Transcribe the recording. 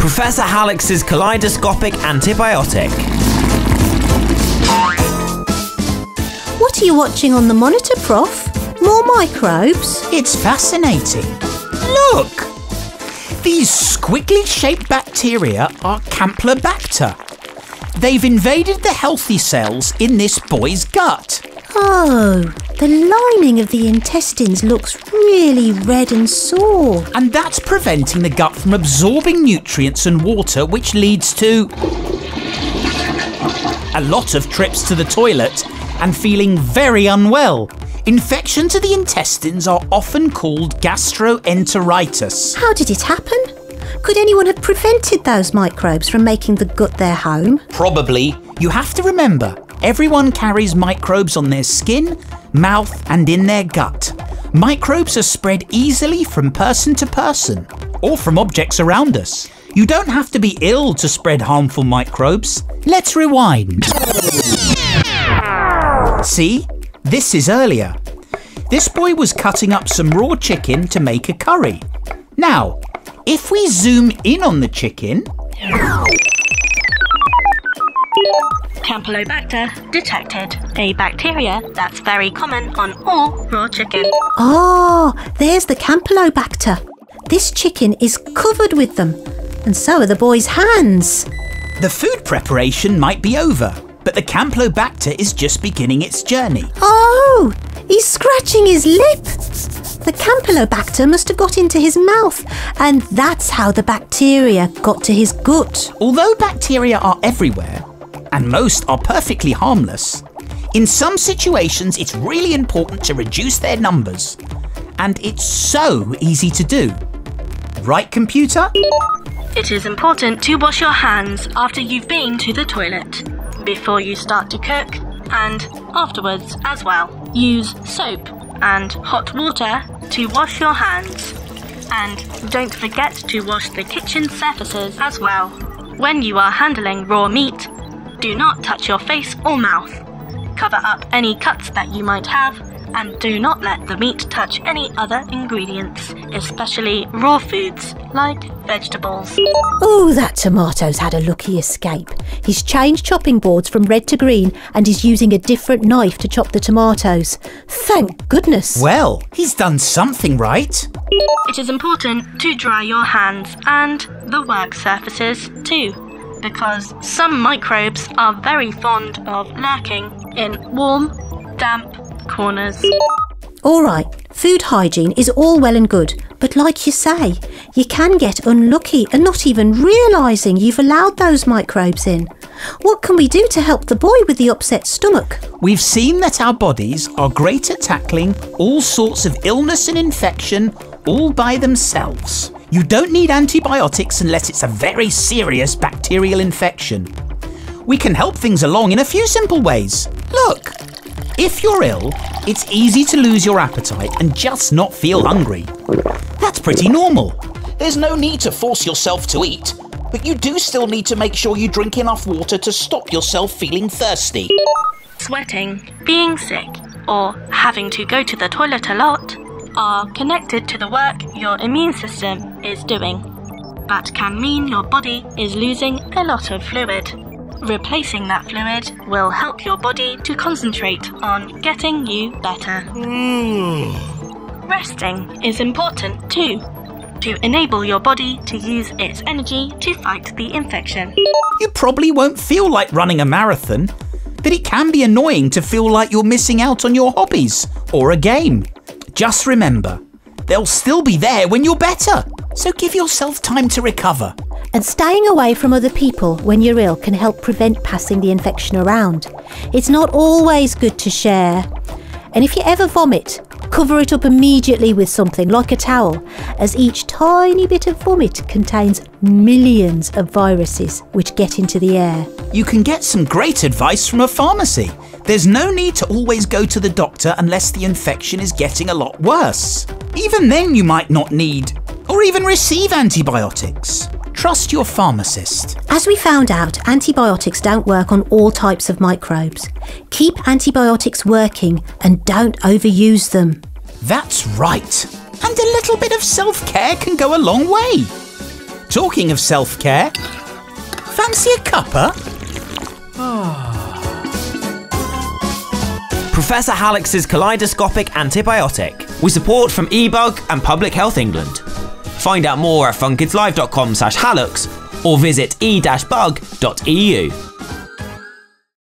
Professor Hallux's Kaleidoscopic Antibiotic. What are you watching on the monitor, Prof? More microbes? It's fascinating. Look! These squiggly shaped bacteria are Campylobacter. They've invaded the healthy cells in this boy's gut. Oh, the lining of the intestines looks really red and sore. And that's preventing the gut from absorbing nutrients and water, which leads to a lot of trips to the toilet and feeling very unwell. Infections of the intestines are often called gastroenteritis. How did it happen? Could anyone have prevented those microbes from making the gut their home? Probably. You have to remember, everyone carries microbes on their skin, mouth and in their gut. Microbes are spread easily from person to person or from objects around us. You don't have to be ill to spread harmful microbes. Let's rewind. See? This is earlier. This boy was cutting up some raw chicken to make a curry. Now, if we zoom in on the chicken... Campylobacter detected, a bacteria that's very common on all raw chicken. Oh, there's the Campylobacter. This chicken is covered with them, and so are the boy's hands. The food preparation might be over, but the Campylobacter is just beginning its journey. Oh, he's scratching his lip. The Campylobacter must have got into his mouth, and that's how the bacteria got to his gut. Although bacteria are everywhere, and most are perfectly harmless, in some situations it's really important to reduce their numbers. And it's so easy to do. Right, computer? It is important to wash your hands after you've been to the toilet, before you start to cook, and afterwards as well. Use soap and hot water to wash your hands. And don't forget to wash the kitchen surfaces as well. When you are handling raw meat, do not touch your face or mouth. Cover up any cuts that you might have, and do not let the meat touch any other ingredients, especially raw foods like vegetables. Oh, that tomato's had a lucky escape. He's changed chopping boards from red to green and is using a different knife to chop the tomatoes. Thank goodness. Well, he's done something right. It is important to dry your hands and the work surfaces too, because some microbes are very fond of lurking in warm, damp corners. All right, food hygiene is all well and good, but like you say, you can get unlucky and not even realising you've allowed those microbes in. What can we do to help the boy with the upset stomach? We've seen that our bodies are great at tackling all sorts of illness and infection all by themselves. You don't need antibiotics unless it's a very serious bacterial infection. We can help things along in a few simple ways. Look, if you're ill, it's easy to lose your appetite and just not feel hungry. That's pretty normal. There's no need to force yourself to eat, but you do still need to make sure you drink enough water to stop yourself feeling thirsty. Sweating, being sick, or having to go to the toilet a lot are connected to the work your immune system is doing, but can mean your body is losing a lot of fluid. Replacing that fluid will help your body to concentrate on getting you better. Resting is important too, to enable your body to use its energy to fight the infection. You probably won't feel like running a marathon, but it can be annoying to feel like you're missing out on your hobbies or a game. Just remember, they'll still be there when you're better, so give yourself time to recover. And staying away from other people when you're ill can help prevent passing the infection around. It's not always good to share. And if you ever vomit, cover it up immediately with something like a towel, as each tiny bit of vomit contains millions of viruses which get into the air. You can get some great advice from a pharmacy. There's no need to always go to the doctor unless the infection is getting a lot worse. Even then you might not need or even receive antibiotics. Trust your pharmacist. As we found out, antibiotics don't work on all types of microbes. Keep antibiotics working and don't overuse them. That's right. And a little bit of self-care can go a long way. Talking of self-care, fancy a cuppa? Professor Hallux's Kaleidoscopic Antibiotic, with support from eBug and Public Health England. Find out more at funkidslive.com/Hallux or visit e-bug.eu.